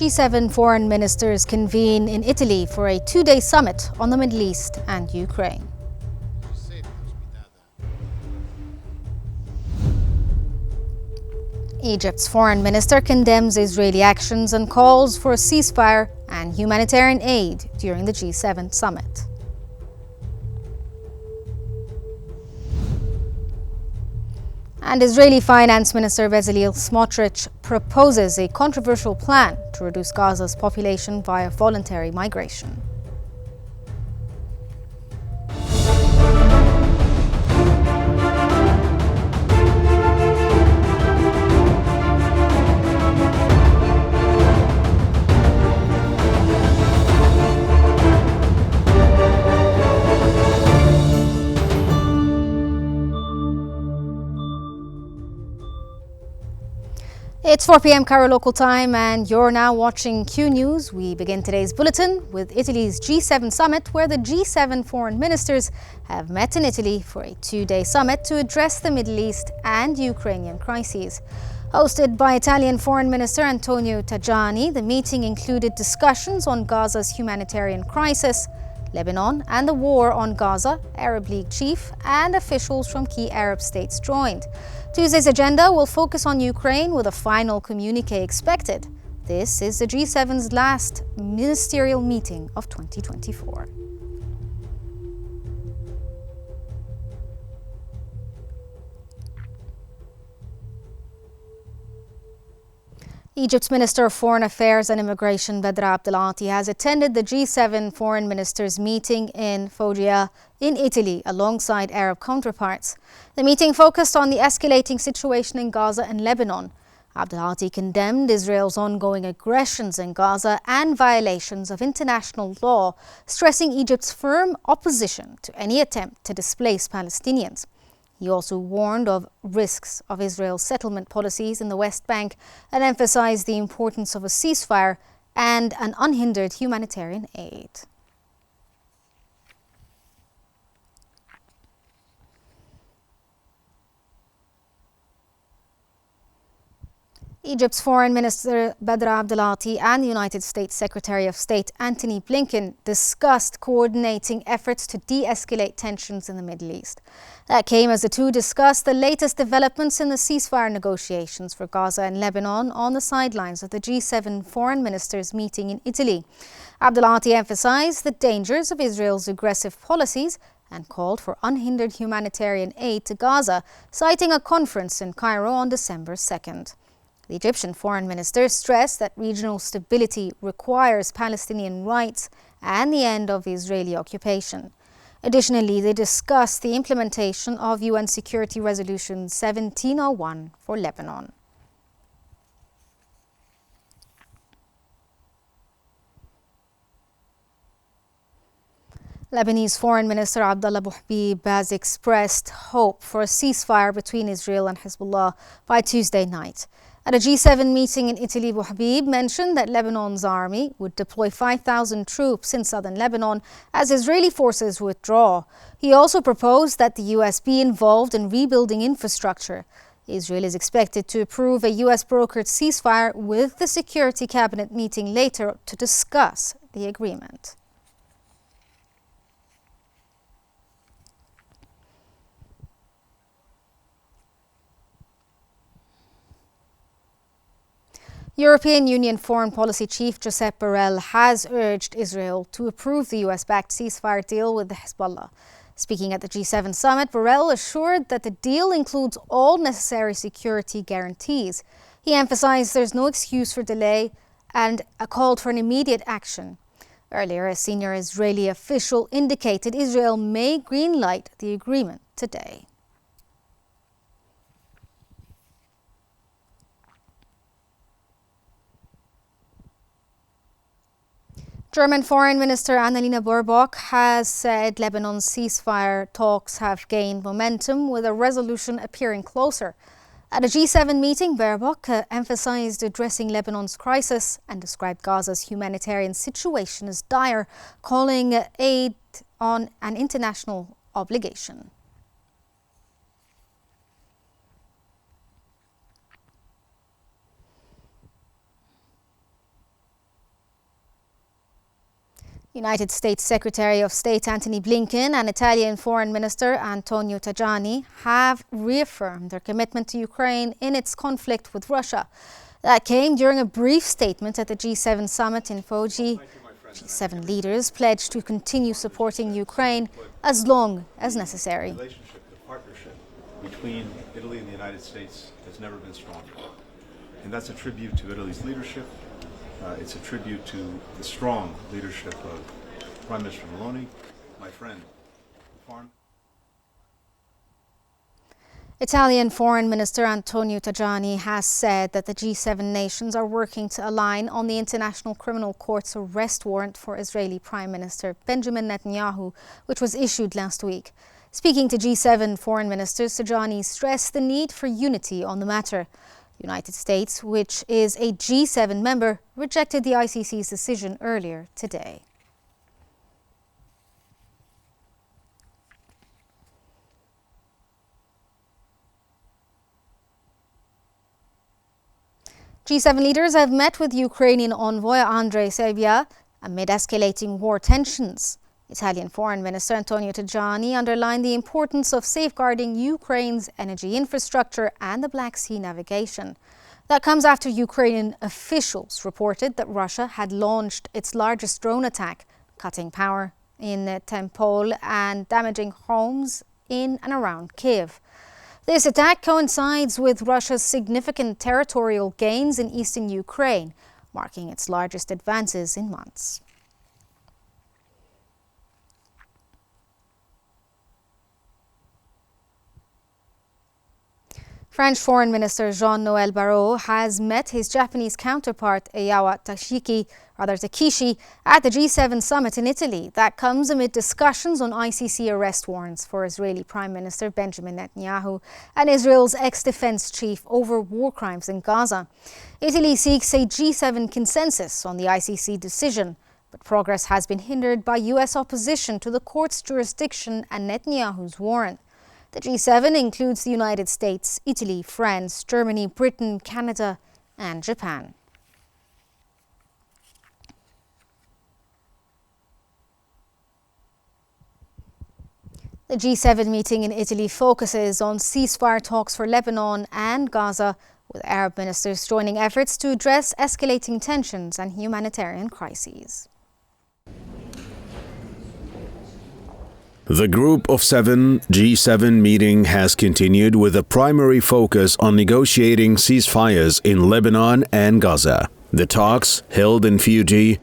G7 foreign ministers convene in Italy for a two-day summit on the Middle East and Ukraine. Egypt's foreign minister condemns Israeli actions and calls for a ceasefire and humanitarian aid during the G7 summit. And Israeli Finance Minister Bezalel Smotrich proposes a controversial plan to reduce Gaza's population via voluntary migration. It's 4 p.m. Cairo local time and you're now watching Qnews. We begin today's bulletin with Italy's G7 summit, where the G7 foreign ministers have met in Italy for a two-day summit to address the Middle East and Ukrainian crises. Hosted by Italian Foreign Minister Antonio Tajani, the meeting included discussions on Gaza's humanitarian crisis, Lebanon and the war on Gaza. Arab League chief and officials from key Arab states joined. Tuesday's agenda will focus on Ukraine, with a final communique expected. This is the G7's last ministerial meeting of 2024. Egypt's Minister of Foreign Affairs and Immigration, FM Abdealatty, has attended the G7 foreign ministers' meeting in Foggia in Italy alongside Arab counterparts. The meeting focused on the escalating situation in Gaza and Lebanon. Abdealatty condemned Israel's ongoing aggressions in Gaza and violations of international law, stressing Egypt's firm opposition to any attempt to displace Palestinians. He also warned of risks of Israel's settlement policies in the West Bank and emphasized the importance of a ceasefire and an unhindered humanitarian aid. Egypt's Foreign Minister Abdealatty and the United States Secretary of State Antony Blinken discussed coordinating efforts to de-escalate tensions in the Middle East. That came as the two discussed the latest developments in the ceasefire negotiations for Gaza and Lebanon on the sidelines of the G7 foreign ministers' meeting in Italy. Abdealatty emphasized the dangers of Israel's aggressive policies and called for unhindered humanitarian aid to Gaza, citing a conference in Cairo on December 2nd. The Egyptian foreign minister stressed that regional stability requires Palestinian rights and the end of Israeli occupation. Additionally, they discussed the implementation of UN Security Resolution 1701 for Lebanon. Lebanese Foreign Minister Abdullah Bouhabib has expressed hope for a ceasefire between Israel and Hezbollah by Tuesday night. At a G7 meeting in Italy, Bouhabib mentioned that Lebanon's army would deploy 5,000 troops in southern Lebanon as Israeli forces withdraw. He also proposed that the US be involved in rebuilding infrastructure. Israel is expected to approve a US-brokered ceasefire, with the Security Cabinet meeting later to discuss the agreement. European Union Foreign Policy Chief Josep Borrell has urged Israel to approve the US-backed ceasefire deal with the Hezbollah. Speaking at the G7 summit, Borrell assured that the deal includes all necessary security guarantees. He emphasized there's no excuse for delay and called for an immediate action. Earlier, a senior Israeli official indicated Israel may greenlight the agreement today. German Foreign Minister Annalena Baerbock has said Lebanon's ceasefire talks have gained momentum, with a resolution appearing closer. At a G7 meeting, Baerbock emphasized addressing Lebanon's crisis and described Gaza's humanitarian situation as dire, calling aid on an international obligation. United States Secretary of State Antony Blinken and Italian Foreign Minister Antonio Tajani have reaffirmed their commitment to Ukraine in its conflict with Russia. That came during a brief statement at the G7 summit in Foggia. G7 leaders pledged to continue supporting Ukraine as long as necessary. The partnership between Italy and the United States has never been stronger. And that's a tribute to Italy's leadership. It's a tribute to the strong leadership of Prime Minister Meloni, my friend, Farm. Italian Foreign Minister Antonio Tajani has said that the G7 nations are working to align on the International Criminal Court's arrest warrant for Israeli Prime Minister Benjamin Netanyahu, which was issued last week. Speaking to G7 foreign ministers, Tajani stressed the need for unity on the matter. The United States, which is a G7 member, rejected the ICC's decision earlier today. G7 leaders have met with Ukrainian envoy Andrei Sybiha amid escalating war tensions. Italian Foreign Minister Antonio Tajani underlined the importance of safeguarding Ukraine's energy infrastructure and the Black Sea navigation. That comes after Ukrainian officials reported that Russia had launched its largest drone attack, cutting power in Tempol and damaging homes in and around Kiev. This attack coincides with Russia's significant territorial gains in eastern Ukraine, marking its largest advances in months. French Foreign Minister Jean-Noël Barrot has met his Japanese counterpart Heihachi Takishi at the G7 summit in Italy. That comes amid discussions on ICC arrest warrants for Israeli Prime Minister Benjamin Netanyahu and Israel's ex-defense chief over war crimes in Gaza. Italy seeks a G7 consensus on the ICC decision, but progress has been hindered by US opposition to the court's jurisdiction and Netanyahu's warrant. The G7 includes the United States, Italy, France, Germany, Britain, Canada, and Japan. The G7 meeting in Italy focuses on ceasefire talks for Lebanon and Gaza, with Arab ministers joining efforts to address escalating tensions and humanitarian crises. The Group of Seven G7 meeting has continued with a primary focus on negotiating ceasefires in Lebanon and Gaza. The talks, held in Foggia,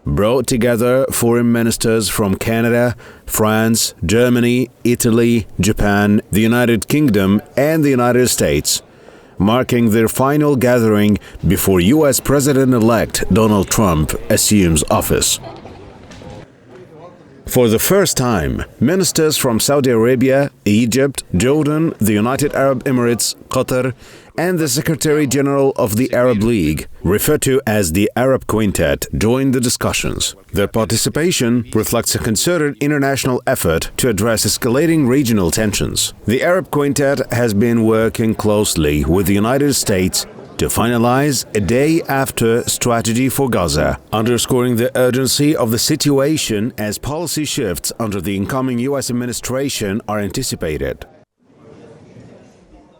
brought together foreign ministers from Canada, France, Germany, Italy, Japan, the United Kingdom, and the United States, marking their final gathering before U.S. President-elect Donald Trump assumes office. For the first time, ministers from Saudi Arabia, Egypt, Jordan, the United Arab Emirates, Qatar, and the Secretary General of the Arab League, referred to as the Arab Quintet, joined the discussions. Their participation reflects a concerted international effort to address escalating regional tensions. The Arab Quintet has been working closely with the United States to finalize a day-after strategy for Gaza, underscoring the urgency of the situation as policy shifts under the incoming U.S. administration are anticipated.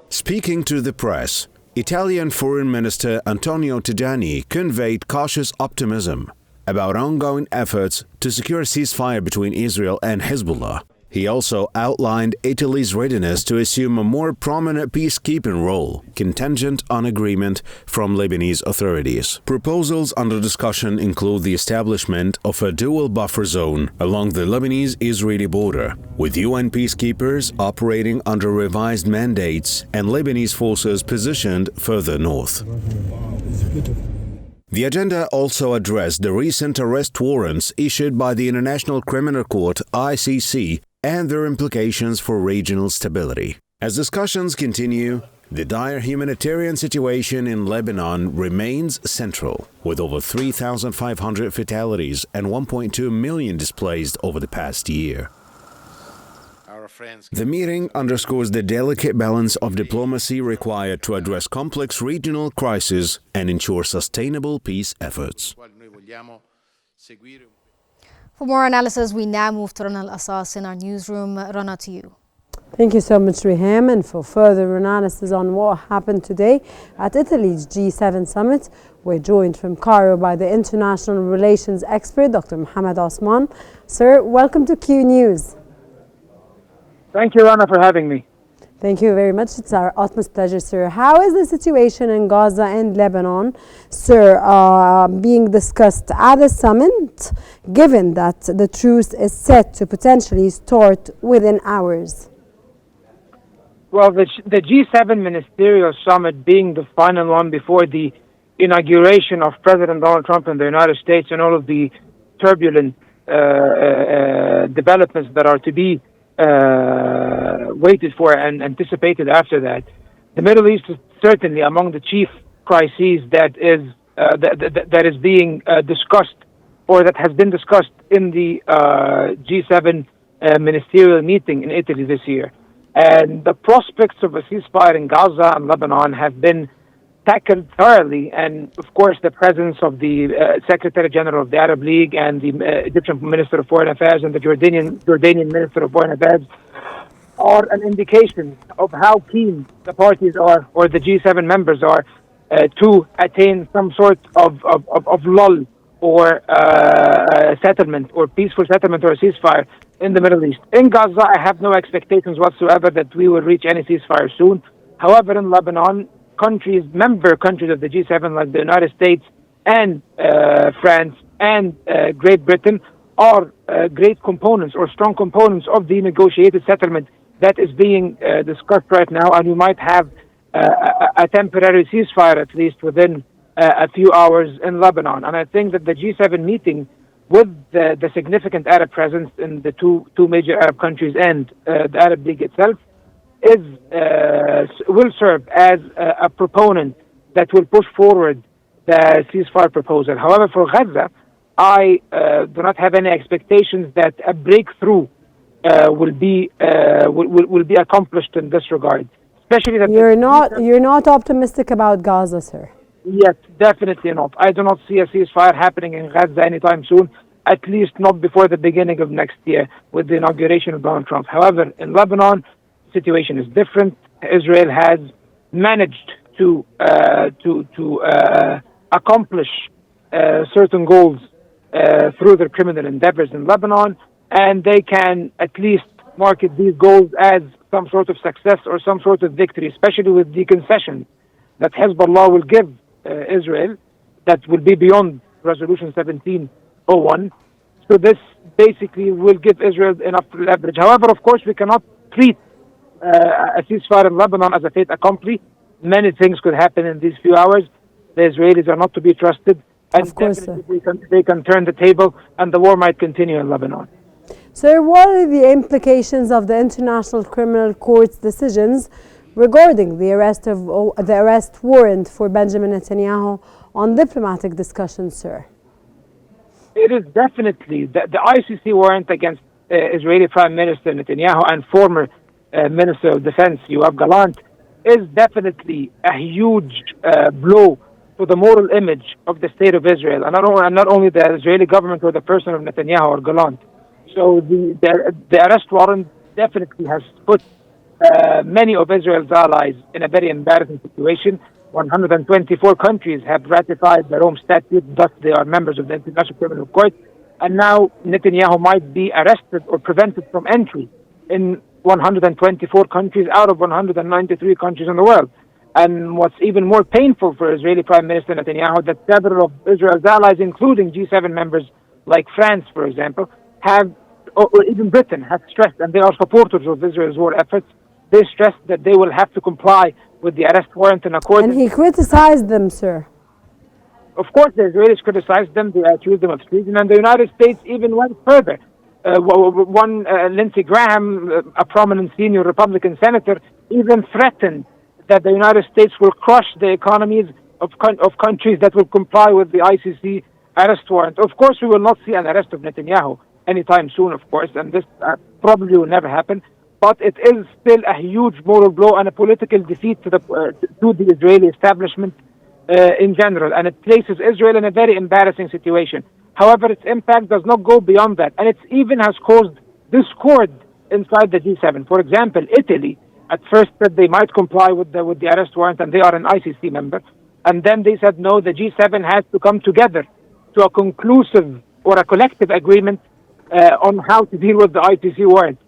Speaking to the press, Italian Foreign Minister Antonio Tajani conveyed cautious optimism about ongoing efforts to secure a ceasefire between Israel and Hezbollah. He also outlined Italy's readiness to assume a more prominent peacekeeping role, contingent on agreement from Lebanese authorities. Proposals under discussion include the establishment of a dual buffer zone along the Lebanese-Israeli border, with UN peacekeepers operating under revised mandates and Lebanese forces positioned further north. The agenda also addressed the recent arrest warrants issued by the International Criminal Court (ICC) and their implications for regional stability. As discussions continue, the dire humanitarian situation in Lebanon remains central, with over 3,500 fatalities and 1.2 million displaced over the past year. The meeting underscores the delicate balance of diplomacy required to address complex regional crises and ensure sustainable peace efforts. For more analysis, we now move to Rana Al-Asas in our newsroom. Rana, to you. Thank you so much, Riham. And for further analysis on what happened today at Italy's G7 summit, we're joined from Cairo by the international relations expert, Dr. Mohammed Osman. Sir, welcome to Q News. Thank you, Rana, for having me. Thank you very much. It's our utmost pleasure, sir. How is the situation in Gaza and Lebanon, sir, being discussed at the summit, given that the truce is set to potentially start within hours? Well, the G7 ministerial summit being the final one before the inauguration of President Donald Trump in the United States and all of the turbulent developments that are to be waited for and anticipated after that. The Middle East is certainly among the chief crises that is being discussed, or that has been discussed in the G7 ministerial meeting in Italy this year. And the prospects of a ceasefire in Gaza and Lebanon have been tackled thoroughly, and of course the presence of the Secretary General of the Arab League and the Egyptian Minister of Foreign Affairs and the Jordanian Minister of Foreign Affairs are an indication of how keen the parties are, or the G7 members are, to attain some sort of lull or settlement, or peaceful settlement, or a ceasefire in the Middle East. In Gaza, I have no expectations whatsoever that we will reach any ceasefire soon. However, in Lebanon, member countries of the G7 like the United States and France and Great Britain are great components, or strong components, of the negotiated settlement that is being discussed right now, and we might have a temporary ceasefire at least within a few hours in Lebanon. And I think that the G7 meeting, with the significant Arab presence in the two major Arab countries and the Arab League itself, will serve as a proponent that will push forward the ceasefire proposal. However, for Gaza, I do not have any expectations that a breakthrough will be accomplished in this regard. Especially that you're not optimistic about Gaza, sir. Yes, definitely not. I do not see a ceasefire happening in Gaza anytime soon, at least not before the beginning of next year with the inauguration of Donald Trump. However, in Lebanon, the situation is different. Israel has managed to accomplish certain goals through their criminal endeavors in Lebanon, and they can at least market these goals as some sort of success or some sort of victory, especially with the concessions that Hezbollah will give Israel, that will be beyond Resolution 1701. So this basically will give Israel enough leverage. However, of course, we cannot treat a ceasefire in Lebanon as a fait accompli. Many things could happen in these few hours. The Israelis are not to be trusted, and of course, definitely they can turn the table, and the war might continue in Lebanon. Sir, what are the implications of the International Criminal Court's decisions regarding the arrest warrant for Benjamin Netanyahu on diplomatic discussions, sir? It is definitely the ICC warrant against Israeli Prime Minister Netanyahu and former Minister of Defense Yoav Gallant is definitely a huge blow to the moral image of the State of Israel, and not only the Israeli government or the person of Netanyahu or Gallant. So the arrest warrant definitely has put many of Israel's allies in a very embarrassing situation. 124 countries have ratified the Rome Statute, thus they are members of the International Criminal Court, and now Netanyahu might be arrested or prevented from entry in 124 countries out of 193 countries in the world. And what's even more painful for Israeli Prime Minister Netanyahu, that several of Israel's allies, including G7 members like France, for example, or even Britain, have stressed, and they are supporters of Israel's war efforts, they stressed that they will have to comply with the arrest warrant in accordance. And he criticized them, sir. Of course, the Israelis criticized them, they accused them of treason, and the United States even went further. Lindsey Graham, a prominent senior Republican senator, even threatened that the United States will crush the economies of countries that will comply with the ICC arrest warrant. Of course, we will not see an arrest of Netanyahu anytime soon, of course, and this probably will never happen. But it is still a huge moral blow and a political defeat to the Israeli establishment in general, and it places Israel in a very embarrassing situation. However, its impact does not go beyond that, and it even has caused discord inside the G7. For example, Italy at first said they might comply with the arrest warrant, and they are an ICC member, and then they said no, the G7 has to come together to a conclusive or a collective agreement on how to deal with the ICC warrant.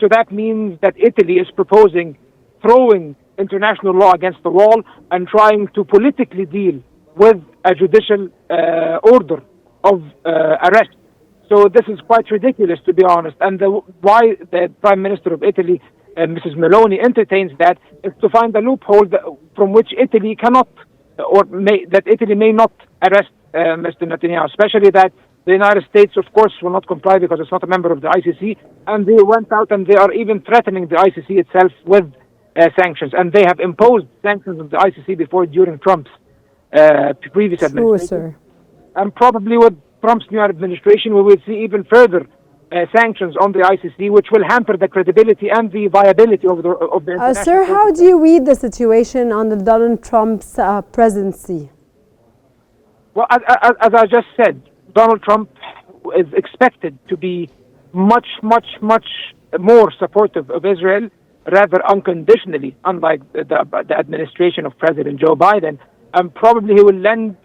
So that means that Italy is proposing throwing international law against the wall and trying to politically deal with a judicial order of arrest. So this is quite ridiculous, to be honest. And why the Prime Minister of Italy, Mrs. Meloni, entertains that is to find a loophole from which Italy cannot, that Italy may not arrest Mr. Netanyahu, especially that the United States, of course, will not comply because it's not a member of the ICC, and they went out and they are even threatening the ICC itself with sanctions, and they have imposed sanctions on the ICC before during Trump's previous administration. Sir. And probably with Trump's new administration, we will see even further sanctions on the ICC, which will hamper the credibility and the viability of the international Sir, how do you read the situation under Donald Trump's presidency? Well, as I just said, Donald Trump is expected to be much more supportive of Israel, rather unconditionally, unlike the administration of President Joe Biden, and probably he will lend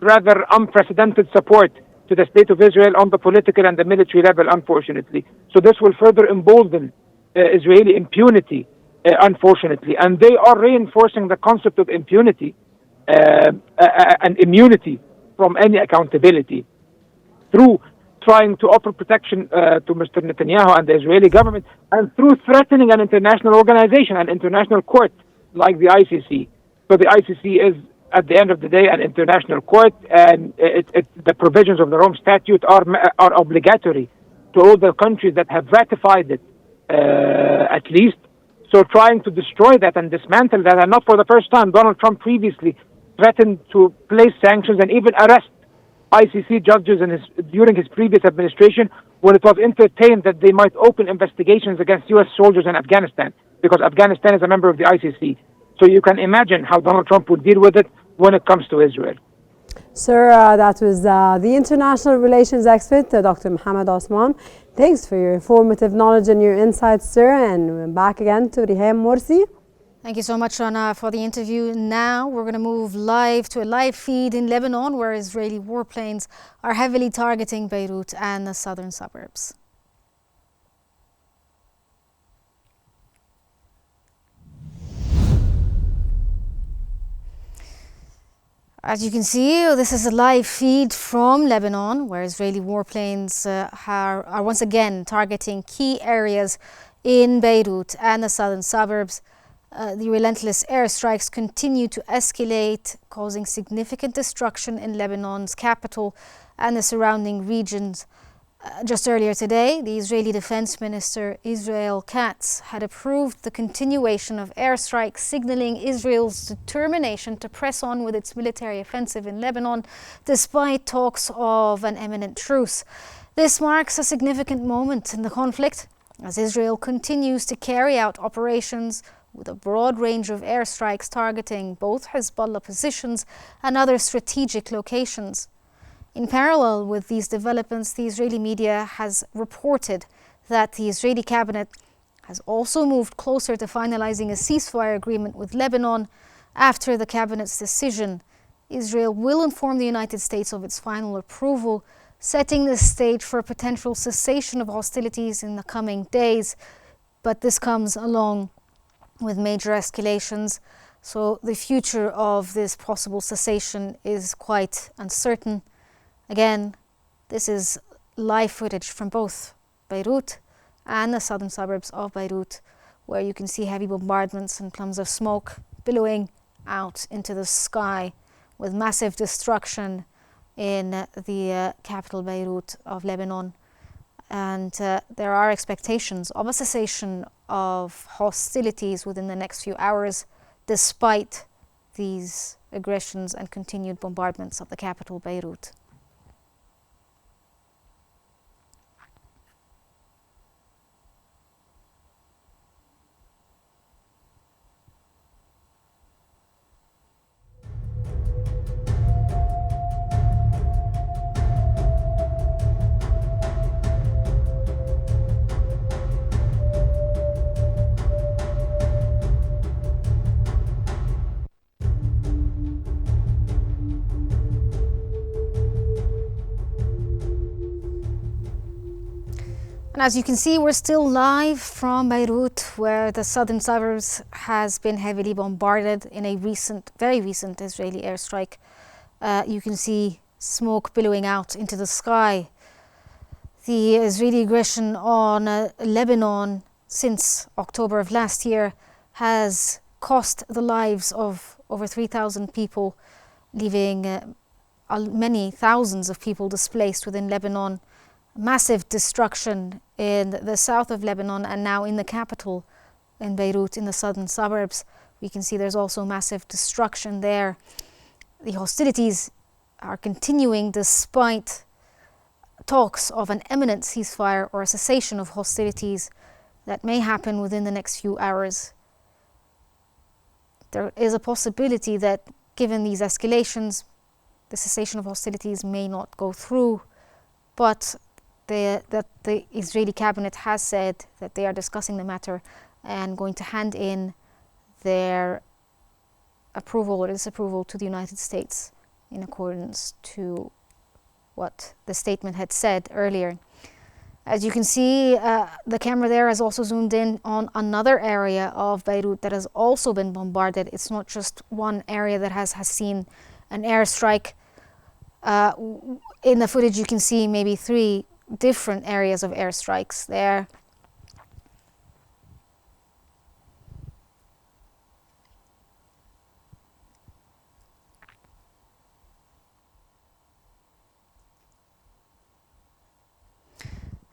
rather unprecedented support to the state of Israel on the political and the military level, unfortunately. So this will further embolden Israeli impunity, unfortunately. And they are reinforcing the concept of impunity and immunity from any accountability through trying to offer protection to Mr. Netanyahu and the Israeli government, and through threatening an international organization, an international court like the ICC. So the ICC is, at the end of the day, an international court, and the provisions of the Rome Statute are obligatory to all the countries that have ratified it, at least. So trying to destroy that and dismantle that, and not for the first time, Donald Trump previously threatened to place sanctions and even arrest ICC judges during his previous administration, when it was entertained that they might open investigations against U.S. soldiers in Afghanistan, because Afghanistan is a member of the ICC. So you can imagine how Donald Trump would deal with it when it comes to Israel. Sir, that was the international relations expert, Dr. Mohammed Osman. Thanks for your informative knowledge and your insights, sir. And we're back again to Riham Morsi. Thank you so much, Rana, for the interview. Now we're going to move live to a live feed in Lebanon, where Israeli warplanes are heavily targeting Beirut and the southern suburbs. As you can see, this is a live feed from Lebanon, where Israeli warplanes are once again targeting key areas in Beirut and the southern suburbs. The relentless airstrikes continue to escalate, causing significant destruction in Lebanon's capital and the surrounding regions. Just earlier today, the Israeli Defense Minister Israel Katz had approved the continuation of airstrikes, signaling Israel's determination to press on with its military offensive in Lebanon, despite talks of an imminent truce. This marks a significant moment in the conflict, as Israel continues to carry out operations with a broad range of airstrikes targeting both Hezbollah positions and other strategic locations. In parallel with these developments, the Israeli media has reported that the Israeli cabinet has also moved closer to finalizing a ceasefire agreement with Lebanon. After the cabinet's decision, Israel will inform the United States of its final approval, setting the stage for a potential cessation of hostilities in the coming days. But this comes along with major escalations, so the future of this possible cessation is quite uncertain. Again, this is live footage from both Beirut and the southern suburbs of Beirut, where you can see heavy bombardments and plumes of smoke billowing out into the sky, with massive destruction in the capital Beirut of Lebanon. And there are expectations of a cessation of hostilities within the next few hours, despite these aggressions and continued bombardments of the capital Beirut. And as you can see, we're still live from Beirut, where the southern suburbs has been heavily bombarded in a very recent Israeli airstrike. You can see smoke billowing out into the sky. The Israeli aggression on Lebanon since October of last year has cost the lives of over 3,000 people, leaving many thousands of people displaced within Lebanon. Massive destruction in the south of Lebanon and now in the capital, in Beirut, in the southern suburbs. We can see there's also massive destruction there. The hostilities are continuing despite talks of an imminent ceasefire or a cessation of hostilities that may happen within the next few hours. There is a possibility that, given these escalations, the cessation of hostilities may not go through, but the Israeli cabinet has said that they are discussing the matter and going to hand in their approval or disapproval to the United States in accordance to what the statement had said earlier. As you can see, the camera there has also zoomed in on another area of Beirut that has also been bombarded. It's not just one area that has seen an airstrike. In the footage you can see maybe 3 different areas of airstrikes there.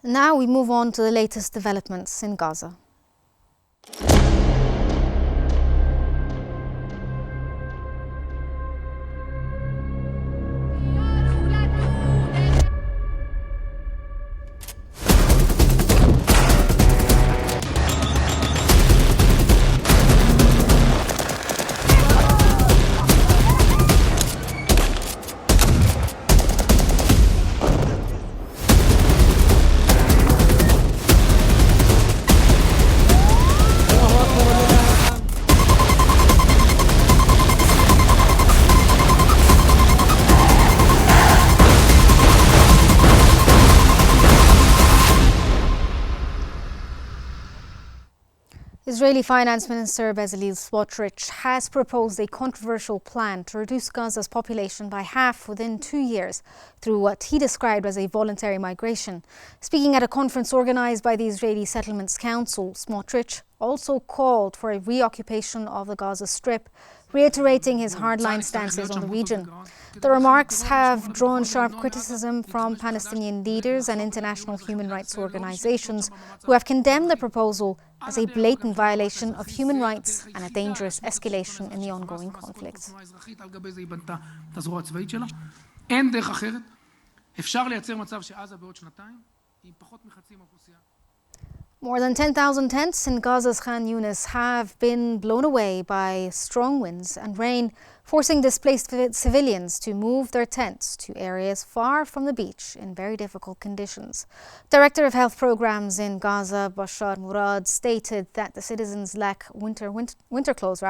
Now we move on to the latest developments in Gaza. Israeli Finance Minister Bezalel Smotrich has proposed a controversial plan to reduce Gaza's population by half within 2 years through what he described as a voluntary migration. Speaking at a conference organized by the Israeli Settlements Council, Smotrich also called for a reoccupation of the Gaza Strip, reiterating his hardline stances on the region. The remarks have drawn sharp criticism from Palestinian leaders and international human rights organizations who have condemned the proposal as a blatant violation of human rights and a dangerous escalation in the ongoing conflict. More than 10,000 tents in Gaza's Khan Yunis have been blown away by strong winds and rain, forcing displaced civilians to move their tents to areas far from the beach in very difficult conditions. Director of Health Programs in Gaza, Bashar Murad, stated that the citizens lack winter clothes,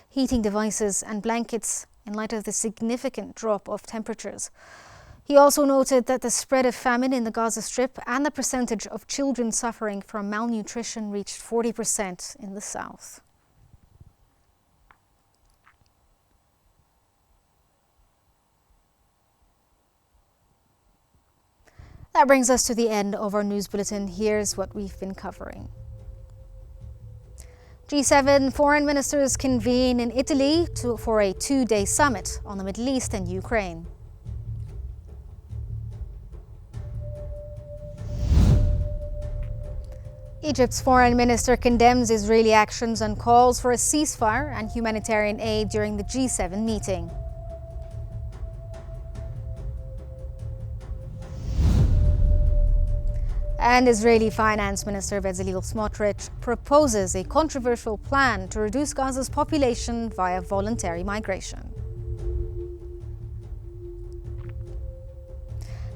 heating devices and blankets in light of the significant drop of temperatures. He also noted that the spread of famine in the Gaza Strip and the percentage of children suffering from malnutrition reached 40% in the south. That brings us to the end of our news bulletin. Here's what we've been covering. G7 foreign ministers convene in Italy for a 2-day summit on the Middle East and Ukraine. Egypt's foreign minister condemns Israeli actions and calls for a ceasefire and humanitarian aid during the G7 meeting. And Israeli Finance Minister Bezalel Smotrich proposes a controversial plan to reduce Gaza's population via voluntary migration.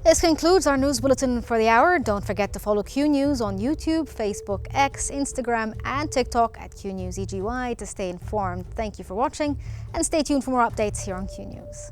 This concludes our news bulletin for the hour. Don't forget to follow Qnews on YouTube, Facebook, X, Instagram and TikTok at Qnews EGY to stay informed. Thank you for watching and stay tuned for more updates here on Qnews.